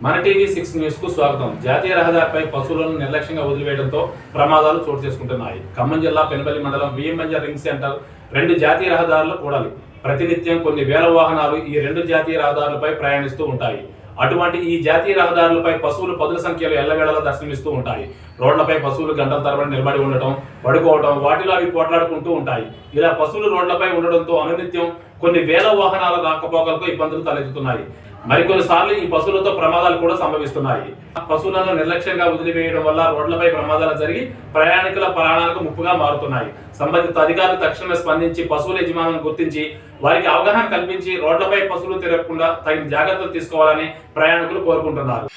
మన TV 6 news కు స్వాగతం. జాతీయ రహదారిపై పశువులను నిర్లక్ష్యంగా వదిలివేయడంతో ప్రమాదాలు చోటు చేసుకుంటున్నాయి. ఖమ్మం జిల్లా పెనుబల్లి మండలం విఎంఎంజ రింగ్ సెంటర్ 2 జాతీయ రహదారులు కూడాలి. ప్రతినిత్యం కొన్ని వేల వాహనాలు ఈ 2 జాతీయ రహదారులపై ప్రయాణిస్తూ ఉంటాయి. అటువంటి ఈ జాతీయ రహదారులపై పశువులు పదుల సంఖ్యలో ఎల్లవేళలా దర్శనమిస్తూ ఉంటాయి. రోడ్లపై పశువులు గంటల తరబడి నిలబడి ఉండటం, పడుకోవటం, వాటిలో అవి పోట్లాడుకుంటూ ఉంటాయి. ఇలా పశువులు రోడ్లపై ఉండడంతో అనునిత్యం కొన్ని వేల వాహనాల రాకపోకలకు ఇబ్బందులు తలెత్తుతున్నాయి. మరికొన్నిసార్లు ఈ పశువులతో ప్రమాదాలు కూడా సంభవిస్తున్నాయి. పశువులను నిర్లక్ష్యంగా వదిలివేయడం వల్ల రోడ్లపై ప్రమాదాలు జరిగి ప్రయాణికుల ప్రాణాలకు ముప్పుగా మారుతున్నాయి. సంబంధిత అధికారులు తక్షణమే స్పందించి పశువుల యజమానులను గుర్తించి వారికి అవగాహన కల్పించి రోడ్లపై పశువులు తిరగకుండా తగిన జాగ్రత్తలు తీసుకోవాలని ప్రయాణికులు కోరుకుంటున్నారు.